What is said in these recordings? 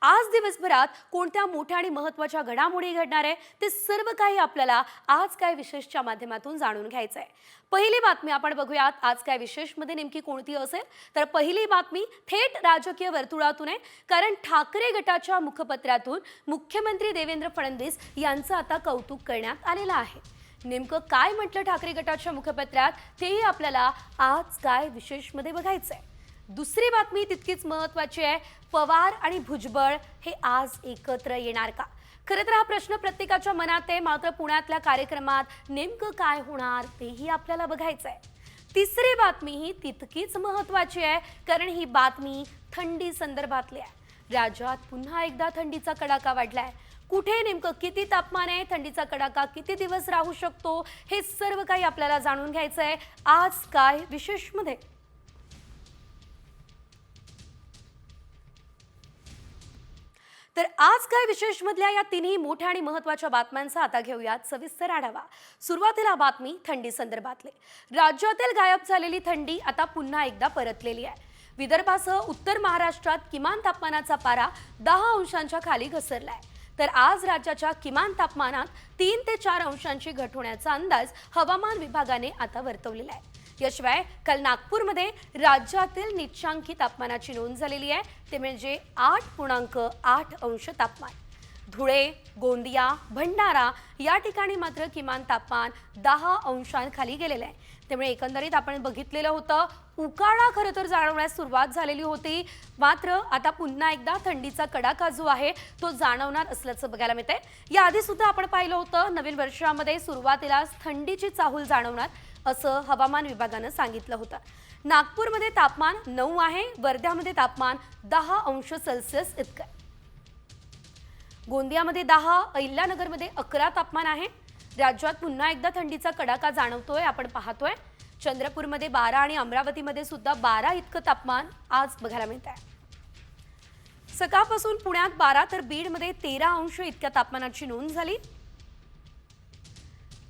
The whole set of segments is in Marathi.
आज दिवसभरात कोणत्या मोठ्या आणि महत्त्वाच्या घडामोडी घडणार आहे ते सर्व काही आपल्याला आज काय विशेषच्या माध्यमातून जाणून घ्यायचं आहे। पहिली बातमी आपण बघूयात, आज काय विशेषमध्ये नेमकी कोणती असेल तर पहिली बातमी थेट राजकीय वर्तुळातून आहे, कारण ठाकरे गटाच्या मुखपत्रातून मुख्यमंत्री देवेंद्र फडणवीस यांचं आता कौतुक करण्यात आलेलं आहे। नेमकं काय म्हटलं ठाकरे गटाच्या मुखपत्रात तेही आपल्याला आज काय विशेषमध्ये बघायचं आहे। दुसरी बातमी तितकीच महत्त्वाची आहे, पवार आणि भुजबळ हे आज एकत्र येणार का? खरं तर हा प्रश्न प्रत्येकाच्या मनात आहे, मात्र पुण्यातल्या कार्यक्रमात नेमकं काय होणार तेही आपल्याला बघायचं आहे। तिसरी बातमी ही तितकीच महत्त्वाची आहे, कारण ही बातमी थंडी संदर्भातली आहे। राज्यात पुन्हा एकदा थंडीचा कडाका वाढलाय। कुठे नेमकं किती तापमान आहे, थंडीचा कडाका किती दिवस राहू शकतो, हे सर्व काही आपल्याला जाणून घ्यायचं आहे आज काय विशेषमध्ये। तर आज काय विशेष मधल्या या तिन्ही मोठ्या आणि महत्त्वाच्या बातम्यांचा आता घेऊयात सविस्तर आढावा। सुरुवातीला बातमी थंडी संदर्भातली। राज्यातील गायब झालेली थंडी आता पुन्हा एकदा परतलेली आहे। विदर्भासह उत्तर महाराष्ट्रात किमान तापमानाचा पारा 10 अंशांच्या खाली घसरलाय। तर आज राज्याच्या किमान तापमानात 3 ते 4 अंशांची घट होण्याचा अंदाज हवामान विभागाने आता वर्तवलेला आहे। याशिवाय काल नागपूरमध्ये राज्यातील निचांकी तापमानाची नोंद झालेली आहे, ते म्हणजे 8.8 अंश तापमान। धुळे, गोंदिया, भंडारा या ठिकाणी मात्र किमान तापमान 10 अंशांखाली गेलेलं आहे। त्यामुळे एकंदरीत आपण बघितलेलं होतं, उकाडा खरं तर जाणवण्यास सुरुवात झालेली होती, मात्र आता पुन्हा एकदा थंडीचा कडाका जो आहे तो जाणवणार असल्याचं बघायला मिळतंय। याआधी सुद्धा आपण पाहिलं होतं, नवीन वर्षामध्ये सुरुवातीलाच थंडीची चाहूल जाणवणार असं हवामान विभागानं सांगितलं होतं। नागपूरमध्ये तापमान 9 आहे, वर्ध्यामध्ये तापमान 10 अंश सेल्सिअस इतकं आहे। गोंदियामध्ये 10, अहिल्यानगरमध्ये 11 तापमान आहे। राज्यात पुन्हा एकदा थंडीचा कडाका जाणवतोय, आपण पाहतोय। चंद्रपूरमध्ये 12 आणि अमरावतीमध्ये सुद्धा 12 इतकं तापमान आज बघायला मिळत आहे। सकाळपासून पुण्यात 12 तर बीडमध्ये 13 अंश इतक्या तापमानाची नोंद झाली।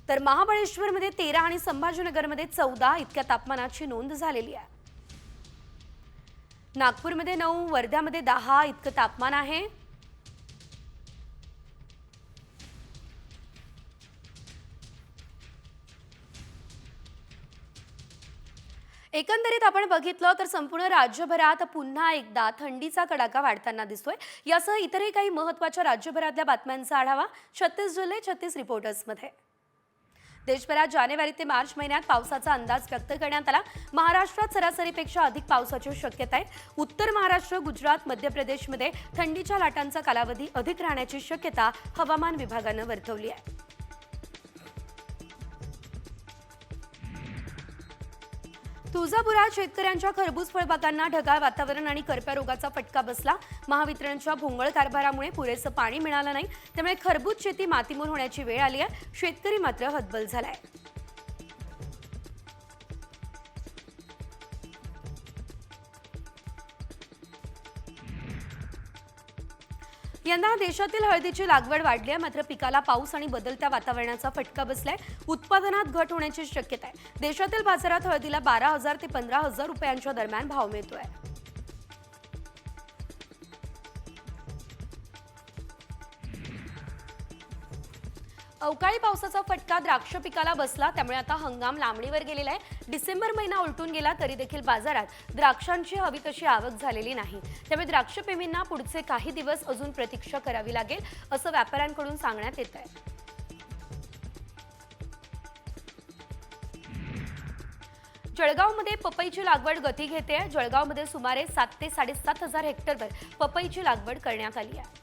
तर महाबळेश्वरमध्ये 13 आणि संभाजीनगरमध्ये 14 इतक्या तापमानाची नोंद झालेली आहे। नागपूरमध्ये 9, वर्ध्यामध्ये 10 इतकं तापमान आहे। एकंदरीत आपण बघितलं तर संपूर्ण राज्यभरात पुन्हा एकदा थंडीचा कडाका वाढताना दिसतोय। यासह इतरही काही महत्त्वाच्या राज्यभरातल्या बातम्यांचा आढावा 36 जिल्हे 36 रिपोर्टर्समध्ये। देशभरात जानेवारी ते मार्च महिन्यात पावसाचा अंदाज व्यक्त करण्यात आला। महाराष्ट्रात सरासरीपेक्षा अधिक पावसाची शक्यता आहे। उत्तर महाराष्ट्र, गुजरात, मध्य प्रदेशमध्ये थंडीच्या लाटांचा कालावधी अधिक राहण्याची शक्यता हवामान विभागानं वर्तवली आहे। तुळजापुरात शेतकऱ्यांच्या खरबूज फळबागांना ढगाळ वातावरण आणि करप्या रोगाचा फटका बसला। महावितरणच्या भोंगळ कारभारामुळे पुरेसं पाणी मिळालं नाही, त्यामुळे खरबूज शेती मातीमोल होण्याची वेळ आली आहे। शेतकरी मात्र हतबल झालाय। यंदा देशातील हळदीची लागवड वाढली आहे, मात्र पिकाला पाऊस आणि बदलत्या वातावरणाचा फटका बसलाय। उत्पादनात घट होण्याची शक्यता आहे। देशातील बाजारात हळदीला 12,000 ते 15,000 रुपयांच्या दरम्यान भाव मिळतोय। अवकाळी पावसाचा फटका द्राक्ष पिकाला बसला, त्यामुळे आता हंगाम लांबणीवर गेलेला आहे। डिसेंबर महिना उलटून गेला तरी देखील बाजारात द्राक्षांची हवी तशी आवक झालेली नाही, त्यामुळे द्राक्ष प्रेमींना पुढचे काही दिवस अजून प्रतीक्षा करावी लागेल असं व्यापाऱ्यांकडून सांगण्यात येत आहे। जळगावमध्ये पपईची लागवड गती घेते। जळगावमध्ये सुमारे 7 ते 7,500 हेक्टरवर पपईची लागवड करण्यात आली आहे।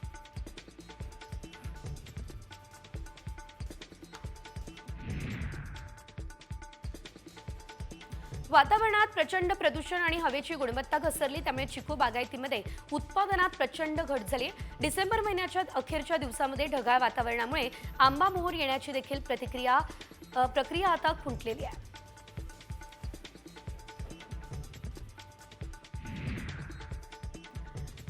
वातावरणात प्रचंड प्रदूषण आणि हवेची गुणवत्ता घसरली, त्यामुळे चिकू बागायतीमध्ये उत्पादनात प्रचंड घट झाली। डिसेंबर महिन्याच्या अखेरच्या दिवसामध्ये ढगाळ वातावरणामुळे आंबा मोहर येण्याची देखील प्रक्रिया आता खुंटलेली आहे।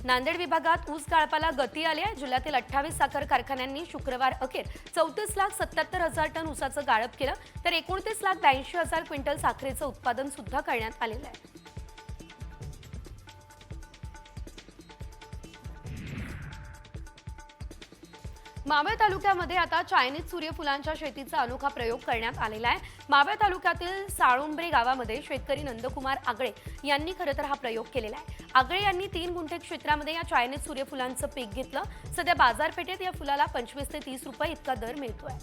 नांदेड विभागात ऊस गाळपाला गती आली आहे। जिल्ह्यातील 28 साखर कारखान्यांनी शुक्रवार अखेर 34,77,000 टन ऊसाचं गाळप केलं, तर 29,82,000 क्विंटल साखरेचं उत्पादन सुद्धा करण्यात आलेलं आहे। मावळ तालुक्यामध्ये आता चायनीज सूर्यफुलांच्या शेतीचा अनोखा प्रयोग करण्यात आलेला आहे। मावळ तालुक्यातील साळुंबरे गावामध्ये शेतकरी नंदकुमार आगळे यांनी खरं तर हा प्रयोग केलेला आहे। आगळे यांनी 3 गुंठे क्षेत्रामध्ये या चायनीज सूर्यफुलांचं पीक घेतलं। सध्या बाजारपेठेत या फुलाला 25 ते 30 रुपये इतका दर मिळतोय।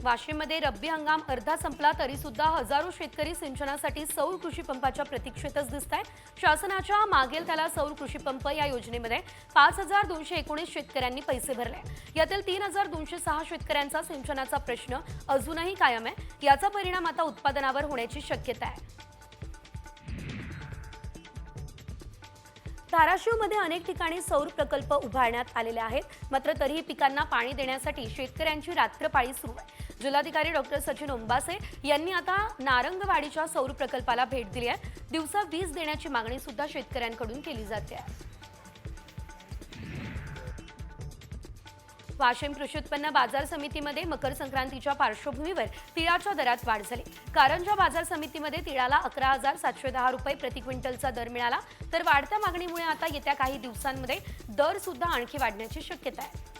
वाशिममध्ये रब्बी हंगाम अर्धा संपला तरी सुद्धा हजारो शेतकरी सिंचनासाठी सौर कृषी पंपाच्या प्रतीक्षेतच दिसतायत। शासनाच्या मागेल त्याला सौर कृषी पंप या योजनेमध्ये 5219 शेतकऱ्यांनी पैसे भरले। यातील 3206 शेतकऱ्यांचा सिंचनाचा प्रश्न अजूनही कायम आहे। याचा परिणाम आता उत्पादनावर होण्याची शक्यता आहे। धाराशिवमध्ये अनेक ठिकाणी सौर प्रकल्प उभारण्यात आलेले आहेत, मात्र तरीही पिकांना पाणी देण्यासाठी शेतकऱ्यांची रात्रपाळी सुरू आहे। जिल्हाधिकारी डॉक्टर सचिन ओंबासे यांनी आता नारंगवाडीच्या सौर प्रकल्पाला भेट दिली आहे। दिवसा वीज देण्याची मागणी सुद्धा शेतकऱ्यांकडून केली जाते आहे। वाशिम कृषी उत्पन्न बाजार समितीमध्ये मकर संक्रांतीच्या पार्श्वभूमीवर तिळाच्या दरात वाढ झाली। कारंजा बाजार समितीमध्ये तिळाला 11,710 रुपये प्रति क्विंटलचा दर मिळाला, तर वाढत्या मागणीमुळे आता येत्या काही दिवसांमध्ये दर सुद्धा आणखी वाढण्याची शक्यता आहे।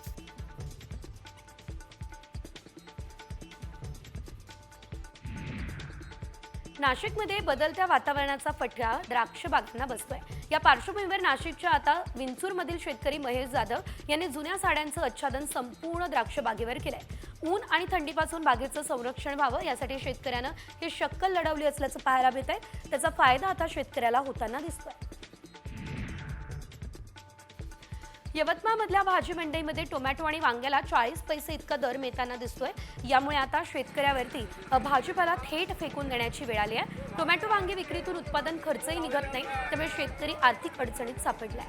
नाशिकमध्ये बदलत्या वातावरणाचा फटका द्राक्ष बागांना बसतोय। या पार्श्वभूमीवर नाशिकच्या आता विंचूरमधील शेतकरी महेश जाधव यांनी जुन्या साड्यांचं आच्छादन संपूर्ण द्राक्ष बागेवर केलंय। ऊन आणि थंडीपासून बागेचं संरक्षण व्हावं यासाठी शेतकऱ्यानं ही शक्कल लढवली असल्याचं पाहायला मिळतंय। त्याचा फायदा आता शेतकऱ्याला होताना दिसतोय। यवतमाळमधल्या भाजी मंडईमध्ये टोमॅटो आणि वांग्याला 40 पैसे इतका दर मिळताना दिसतोय। यामुळे आता शेतकऱ्यावरती भाजीपाला थेट फेकून देण्याची वेळ आली आहे। टोमॅटो वांगी विक्रीतून उत्पादन खर्चही निघत नाही, त्यामुळे शेतकरी आर्थिक अडचणीत सापडलाय।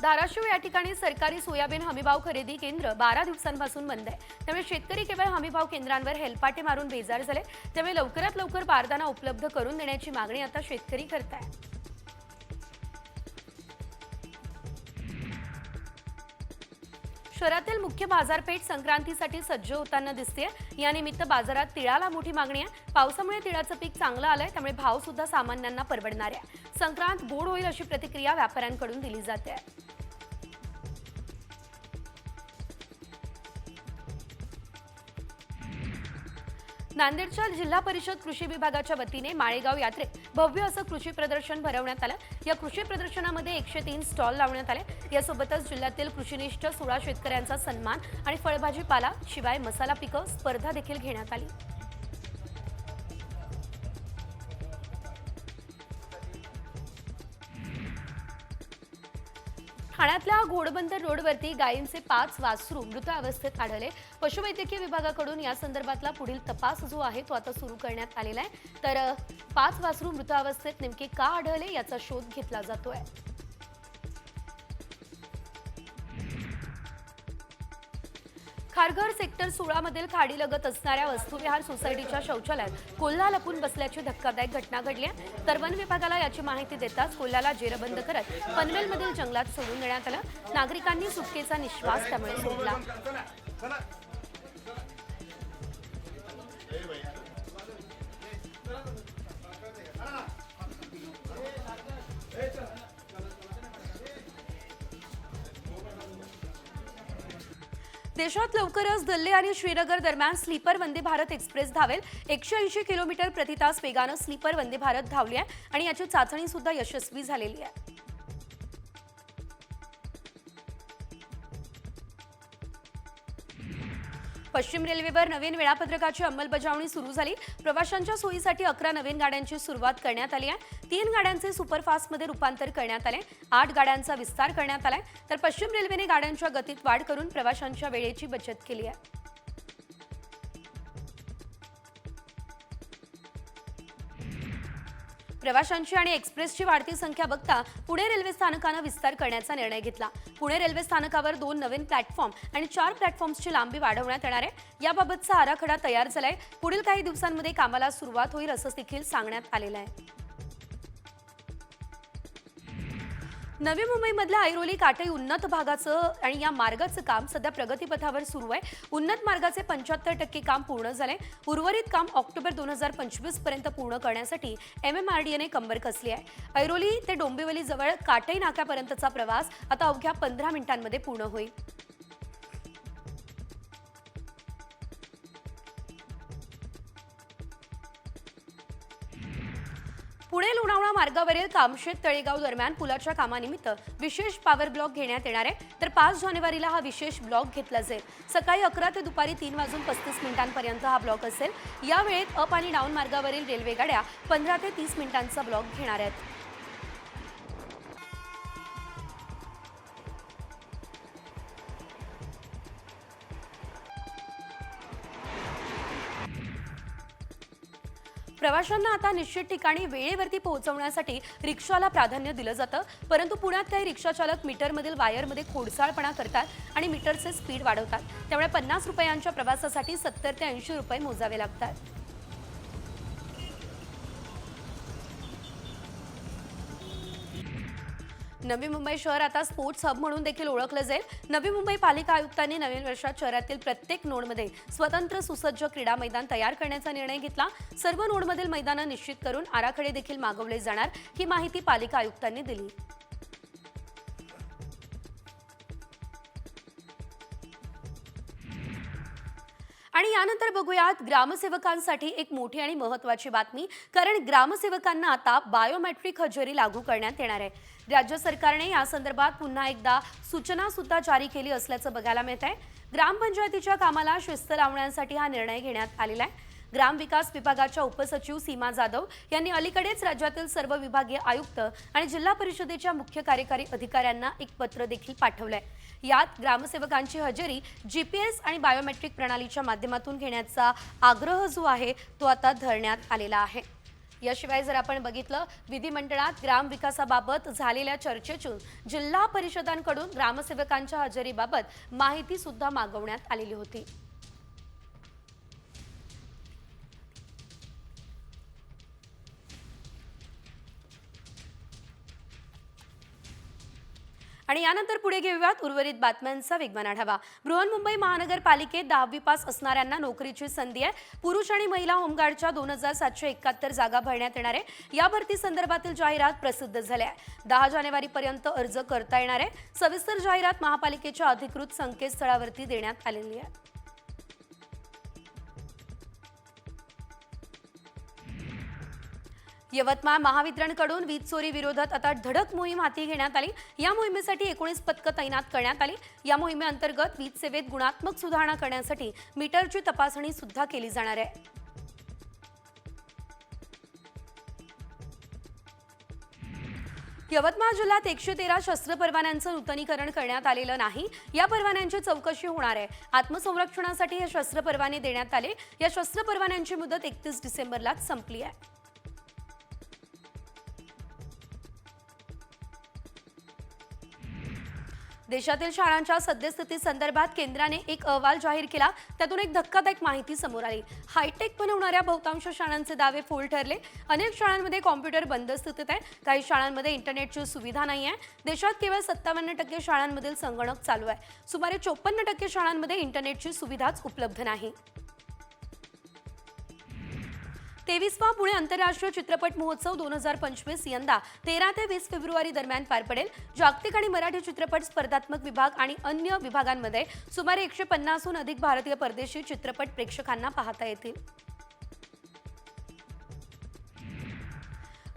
धाराशिव या ठिकाणी सरकारी सोयाबीन हमीभाव खरेदी केंद्र 12 दिवसांपासून बंद आहे। त्यामुळे शेतकरी केवळ हमीभाव केंद्रांवर हेलपाटे मारून बेजार झाले। त्यामुळे लवकरात लवकर बारदाना उपलब्ध करून देण्याची मागणी आता शेतकरी करतायत। शहरातील मुख्य बाजारपेठ संक्रांतीसाठी सज्ज होताना दिसते। या निमित्त बाजारात तिळाला मोठी मागणी आहे। पावसामुळे तिळाचं पीक चांगलं आलंय, त्यामुळे भाव सुद्धा सामान्यांना परवडणार आहे। संक्रांत गोड होईल अशी प्रतिक्रिया व्यापाऱ्यांकडून दिली जाते। नांदेडच्या जिल्हा परिषद कृषी विभागाच्या वतीने माळेगाव यात्रेत भव्य असं कृषी प्रदर्शन भरवण्यात आलं। या कृषी प्रदर्शनामध्ये 103 स्टॉल लावण्यात आले। यासोबतच जिल्ह्यातील कृषीनिष्ठ 16 शेतकऱ्यांचा सन्मान आणि फळभाजीपाला शिवाय मसाला पिकं स्पर्धा देखील घेण्यात आली। ठाण्यातल्या घोडबंदर रोडवरती गायींचे 5 वासरू मृत अवस्थेत आढळले। पशुवैद्यकीय विभागाकडून या संदर्भातला पुढील तपास जो आहे तो आता सुरू करण्यात आलेला आहे। तर 5 वासरू मृत अवस्थेत नेमके का आढळले याचा शोध घेतला जातोय। खारघर सेक्टर 16 मधील खाडीलगत असणाऱ्या वस्तुविहार सोसायटीच्या शौचालयात कोल्हा लपून बसल्याची धक्कादायक घटना घडली आहे। तर वन विभागाला याची माहिती देताच कोल्ह्याला जेरबंद करत पनवेलमधील जंगलात सोडून देण्यात आलं। नागरिकांनी सुटकेचा निश्वास त्यामुळे सोडला। देशात लवकरच दिल्ली आणि श्रीनगर दरम्यान स्लीपर वंदे भारत एक्सप्रेस धावेल। 180 किलोमीटर प्रति तास वेगानं स्लीपर वंदे भारत धावली आहे आणि याची चाचणी सुद्धा यशस्वी झालेली आहे। पश्चिम रेल्वेवर नवीन वेळापत्रकाची अंमलबजावणी सुरू झाली। प्रवाशांच्या सोयीसाठी 11 नवीन गाड्यांची सुरुवात करण्यात आली आहे। 3 गाड्यांचे सुपरफास्टमध्ये रूपांतर करण्यात आले। 8 गाड्यांचा विस्तार करण्यात आलाय। तर पश्चिम रेल्वेने गाड्यांच्या गतीत वाढ करून प्रवाशांच्या वेळेची बचत केली आहे। प्रवाशांची आणि एक्सप्रेसची वाढती संख्या बघता पुणे रेल्वे स्थानकाने विस्तार करण्याचा निर्णय घेतला। पुणे रेल्वे स्थानकावर 2 नवीन प्लॅटफॉर्म आणि 4 प्लॅटफॉर्म्सची लांबी वाढवण्यात येणार आहे। याबाबतचा आराखडा तयार झालाय। पुढील काही दिवसांमध्ये कामाला सुरुवात होईल असं देखील सांगण्यात आलेलं आहे। नवी मुंबईमधल्या ऐरोली काटई उन्नत भागाचं आणि या मार्गाचं काम सध्या प्रगतीपथावर सुरू आहे. उन्नत मार्गाचे 75% काम पूर्ण झाले. उर्वरित काम ऑक्टोबर 2025 पर्यंत पूर्ण करण्यासाठी MMRDAने कंबर कसली आहे. ऐरोली ते डोंबिवली जवळ काटई नाक्यापर्यंतचा प्रवास आता अवघ्या 15 मिनिटांमध्ये पूर्ण होईल. पुणे लोणावळा मार्गावरील कामशेत तळेगाव दरम्यान पुलाच्या कामानिमित्त विशेष पॉवर ब्लॉक घेण्यात येणार आहे. तर 5 जानेवारीला हा विशेष ब्लॉक घेतला जाईल. सकाळी 11 ते दुपारी 3:35 हा ब्लॉक असेल. या वेळेत अप आणि डाऊन मार्गावरील रेल्वे गाड्या 15 ते 30 मिनिटांचा ब्लॉक घेणार आहेत. प्रवाशांना आता निश्चित ठिकाणी वेळेवरती पोहोचवण्यासाठी रिक्षाला प्राधान्य दिलं जातं. परंतु पुण्यात काही रिक्षा चालक मीटरमधील वायरमध्ये खोडसाळपणा करतात आणि मीटरचे स्पीड वाढवतात. त्यामुळे 50 रुपयांच्या प्रवासासाठी 70 ते 80 रुपये मोजावे लागतात. नवी मुंबई शहर आता स्पोर्ट्स हब म्हणून देखील ओळखलं जाईल. नवी मुंबई पालिका आयुक्तांनी नवीन वर्षात शहरातील प्रत्येक नोडमध्ये स्वतंत्र सुसज्ज क्रीडा मैदान तयार करण्याचा निर्णय घेतला. सर्व नोडमधील मैदानं निश्चित करून आराखडे देखील मागवले जाणार, ही माहिती पालिका आयुक्तांनी दिली. आणि यानंतर बघूयात ग्रामसेवकांसाठी एक मोठी आणि महत्त्वाची बातमी. कारण ग्रामसेवकांना आता बायोमेट्रिक हजेरी लागू करण्यात येणार आहे. राज्य सरकारने या संदर्भात पुन्हा एकदा सूचना सुद्धा जारी केली असल्याचं बघायला मिळत आहे. ग्रामपंचायतीच्या कामाला शिस्त लावण्यासाठी हा निर्णय घेण्यात आलेला आहे. ग्रामविकास विभागाच्या उपसचिव सीमा जाधव यांनी अलीकडेच राज्यातील सर्व विभागीय आयुक्त आणि जिल्हा परिषदेच्या मुख्य कार्यकारी अधिकाऱ्यांना एक पत्र देखील पाठवलंय. यात ग्रामसेवकांची हजेरी GPS आणि बायोमेट्रिक प्रणालीच्या माध्यमातून घेण्याचा आग्रह जो आहे तो आता धरण्यात आलेला आहे. याशिवाय जर आपण बघितलं, विधिमंडळात ग्रामविकासाबाबत झालेल्या चर्चेतून जिल्हा परिषदांकडून ग्रामसेवकांच्या हजेरीबाबत माहिती सुद्धा मागवण्यात आलेली होती. आणि यानंतर पुढे घेऊयात उर्वरित बातम्यांचा वेगवान आढावा. बृहन्मुंबई महानगरपालिकेत 10वी पास असणाऱ्यांना नोकरीची संधी आहे. पुरुष आणि महिला होमगार्डच्या 2771 जागा भरण्यात येणार आहे. या भरती संदर्भातील जाहिरात प्रसिद्ध झाल्या आहे. 10 जानेवारीपर्यंत अर्ज करता येणार आहे. सविस्तर जाहिरात महापालिकेच्या अधिकृत संकेतस्थळावरती देण्यात आलेली आहे. यवतमाळ महावितरणकडून वीज चोरी विरोधात आता धडक मोहीम हाती घेण्यात आली. या मोहिमेसाठी 19 पथकं तैनात करण्यात आली. या मोहिमेअंतर्गत वीज सेवेत गुणात्मक सुधारणा करण्यासाठी मीटरची तपासणी सुद्धा केली जाणार आहे. यवतमाळ जिल्ह्यात 113 शस्त्र परवान्यांचं नूतनीकरण करण्यात आलेलं नाही. या परवान्यांची चौकशी होणार आहे. आत्मसंरक्षणासाठी हे शस्त्र परवाने देण्यात आले. या शस्त्र परवान्यांची मुदत 31 डिसेंबरलाच संपली आहे. देशातील शाळांच्या सद्यस्थिती संदर्भात केंद्राने एक अहवाल जाहीर केला. त्यातून एक धक्कादायक माहिती समोर आली. हायटेक बनवणाऱ्या बहुतांश शाळांचे दावे फोल ठरले. अनेक शाळांमध्ये कॉम्प्युटर बंद स्थितीत आहे. काही शाळांमध्ये इंटरनेटची सुविधा नाही आहे. देशात केवळ 57% शाळांमधील संगणक चालू आहे. सुमारे 54% शाळांमध्ये इंटरनेटची सुविधाच उपलब्ध नाही. 23वा पुणे आंतरराष्ट्रीय चित्रपट महोत्सव 2025 यंदा 13 ते 20 फेब्रुवारी दरम्यान पार पडेल. जागतिक आणि मराठी चित्रपट स्पर्धात्मक विभाग आणि अन्य विभागांमध्ये सुमारे 150हून अधिक भारतीय परदेशी चित्रपट प्रेक्षकांना पाहता येतील.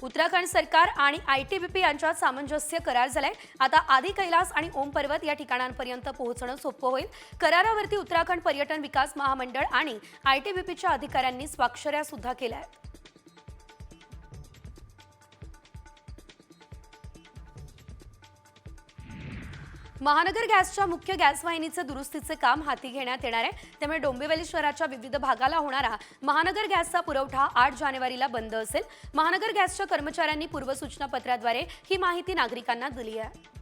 उत्तराखंड सरकार आणि ITBP यांच्यात सामंजस्य करार झालाय. आता आदी कैलास आणि ओम पर्वत या ठिकाणांपर्यंत पोहोचणं सोपं होईल. करारावरती उत्तराखंड पर्यटन विकास महामंडळ आणि ITBPच्या अधिकाऱ्यांनी स्वाक्षऱ्या सुद्धा केल्या आहेत. महानगर गॅसच्या मुख्य गॅस वाहिनीचे दुरुस्तीचे काम हाती घेण्यात येणार आहे. त्यामुळे डोंबिवली शहराच्या विविध भागाला होणारा महानगर गॅसचा पुरवठा 8 जानेवारीला बंद असेल. महानगर गॅसच्या कर्मचाऱ्यांनी पूर्वसूचना पत्राद्वारे ही माहिती नागरिकांना दिली आहे.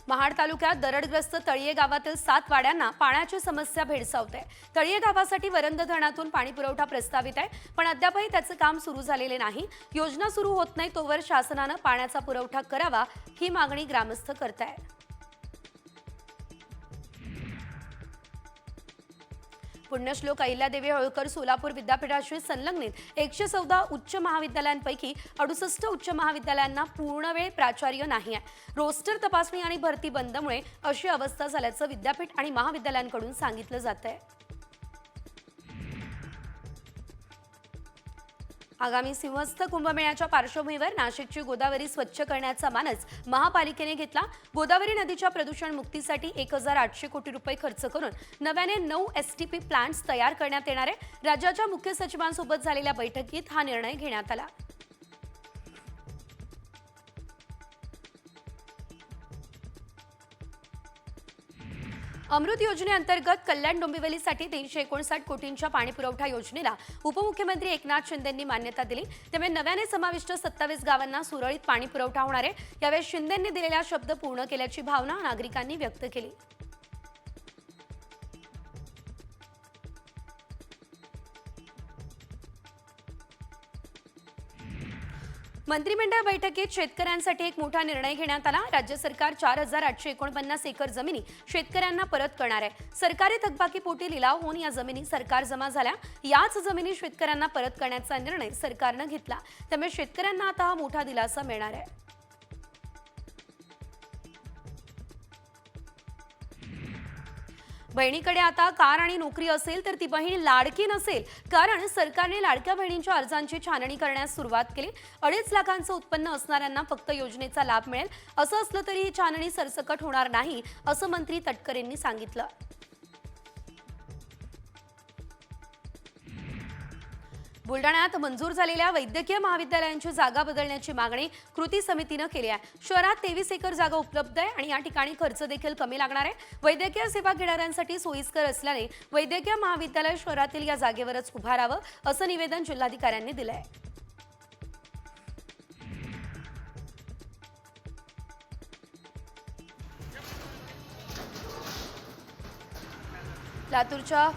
महाड तालुक्यात दरडग्रस्त तळीये गावातील 7 वाड्यांना पाण्याची समस्या भेडसावते. तळीये गावासाठी वरंद धरणातून पाणी पुरवठा प्रस्तावित आहे, पण अद्यापही त्याचे काम सुरू झालेले नाही. योजना सुरू होत नाही तोवर शासनाने पाण्याचा पुरवठा करावा ही मागणी ग्रामस्थ करतायत. पुण्यश्लोक अहिल्यादेवी होळकर सोलापूर विद्यापीठाशी संलग्नित 114 उच्च महाविद्यालयांपैकी 68 उच्च महाविद्यालयांना पूर्णवेळ प्राचार्य नाही आहे. रोस्टर तपासणी आणि भरती बंदमुळे अशी अवस्था झाल्याचं विद्यापीठ आणि महाविद्यालयांकडून सांगितलं जातंय. आगामी सिंहस्थ कुंभमेळ्याच्या पार्श्वभूमीवर नाशिकची गोदावरी स्वच्छ करण्याचा मानस महापालिकेने घेतला. गोदावरी नदीच्या प्रदूषण मुक्तीसाठी 1800 कोटी रुपये खर्च करून नव्याने 9 STP प्लांट्स तयार करण्यात येणार आहे. राज्याच्या मुख्य सचिवांसोबत झालेल्या बैठकीत हा निर्णय घेण्यात आला. अमृत योजनेअंतर्गत कल्याण डोंबिवलीसाठी 359 कोटींच्या पाणीपुरवठा योजनेला उपमुख्यमंत्री एकनाथ शिंदेंनी मान्यता दिली. त्यामुळे नव्याने समाविष्ट 27 गावांना सुरळीत पाणीपुरवठा होणार आहे. यावेळी शिंदेंनी दिलेला शब्द पूर्ण केल्याची भावना नागरिकांनी व्यक्त केली. मंत्रिमंडळ बैठकीत शेतकऱ्यांसाठी एक मोठा निर्णय घेण्यात आला. राज्य सरकार 4849 एकर जमिनी शेतकऱ्यांना परत करणार आहे. सरकारी थकबाकीपोटी लिलाव होऊन या जमिनी सरकार जमा झाल्या. याच जमिनी शेतकऱ्यांना परत करण्याचा निर्णय सरकारने घेतला. त्यामुळे शेतकऱ्यांना आता हा मोठा दिलासा मिळणार आहे. बहिणीकडे आता कार आणि नोकरी असेल तर ती बहीण लाडकी नसेल, कारण सरकारने लाडक्या बहिणींच्या अर्जांची छाननी करण्यास सुरुवात केली. 2.5 लाखांचं उत्पन्न असणाऱ्यांना फक्त योजनेचा लाभ मिळेल. असं असलं तरी ही छाननी सरसकट होणार नाही, असं मंत्री तटकरेंनी सांगितलं. बुलडाण्यात मंजूर झालेल्या वैद्यकीय महाविद्यालयांची जागा बदलण्याची मागणी कृती समितीने केली आहे. शहरात 23 एकर जागा उपलब्ध आहे आणि या ठिकाणी खर्च देखील कमी लागणार आहे. वैद्यकीय सेवा घेणाऱ्यांसाठी सोयीस्कर असल्याने वैद्यकीय महाविद्यालय शहरातील या जागेवरच उभारावं, असं निवेदन जिल्हाधिकाऱ्यांनी दिलं आहे. लातूरच्या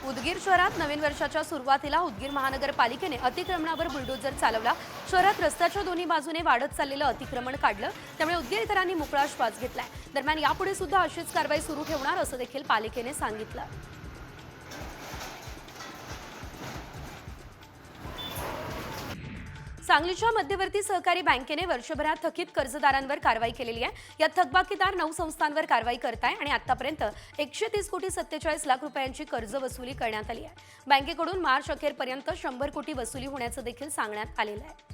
उदगीर शहरात नवीन वर्षाच्या सुरुवातीला उदगीर महानगरपालिकेने अतिक्रमणावर बुलडोजर चालवला. शहरात रस्त्याच्या दोन्ही बाजूने वाढत चाललेलं अतिक्रमण काढलं. त्यामुळे उदगीरकरांनी मोकळा श्वास घेतलाय. दरम्यान यापुढे सुद्धा अशीच कारवाई सुरू ठेवणार असं देखील पालिकेने सांगितलं. सांगलीच्या मध्यवर्ती सहकारी बँकेने वर्षभरात थकीत कर्जदारांवर कारवाई केलेली आहे. यात थकबाकीदार 9 संस्थांवर कारवाई करत आहे आणि आतापर्यंत 130 कोटी 47 लाख रुपयांची कर्ज वसुली करण्यात आली आहे. बँकेकडून मार्च अखेरपर्यंत 100 कोटी वसुली होण्याचं देखील सांगण्यात आलेलं आहे.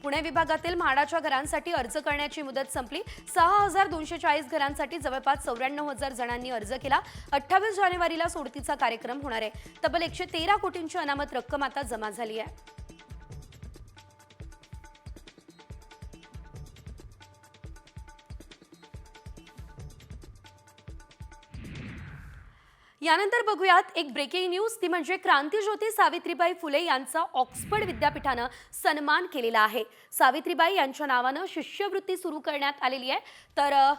पुणे विभागातील म्हाडाच्या घरांसाठी अर्ज करण्याची मुदत संपली. 6240 घरांसाठी जवळपास 94,000 जणांनी अर्ज केला. 28 जानेवारीला सोडतीचा कार्यक्रम होणार आहे. तब्बल 113 कोटींची अनामत रक्कम आता जमा झाली आहे. यानंतर बघूयात एक ब्रेकिंग न्यूज, ती म्हणजे क्रांतिज्योती सावित्रीबाई फुले यांचा ऑक्सफर्ड विद्यापीठानं सन्मान केलेला आहे. सावित्रीबाई यांच्या नावानं शिष्यवृत्ती सुरू करण्यात आलेली आहे. तर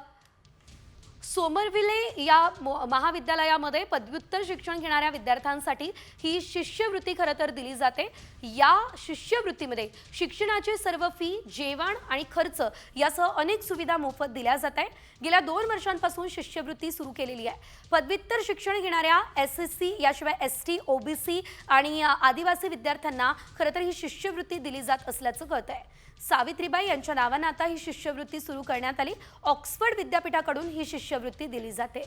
सोमरविले या महाविद्यालयामध्ये पदव्युत्तर शिक्षण घेणाऱ्या विद्यार्थ्यांसाठी ही शिष्यवृत्ती खरं तर दिली जाते. या शिष्यवृत्तीमध्ये शिक्षणाची सर्व फी, जेवण आणि खर्च यासह अनेक सुविधा मोफत दिल्या जात आहेत. गेल्या 2 वर्षांपासून शिष्यवृत्ती सुरू केलेली आहे. पदव्युत्तर शिक्षण घेणाऱ्या SSC याशिवाय ST, OBC आणि आदिवासी विद्यार्थ्यांना खरं तर ही शिष्यवृत्ती दिली जात असल्याचं कळतंय. सावित्रीबाई यांच्या नावानं आता ही शिष्यवृत्ती सुरू करण्यात आली. ऑक्सफर्ड विद्यापीठाकडून ही शिष्यवृत्ती दिली जाते.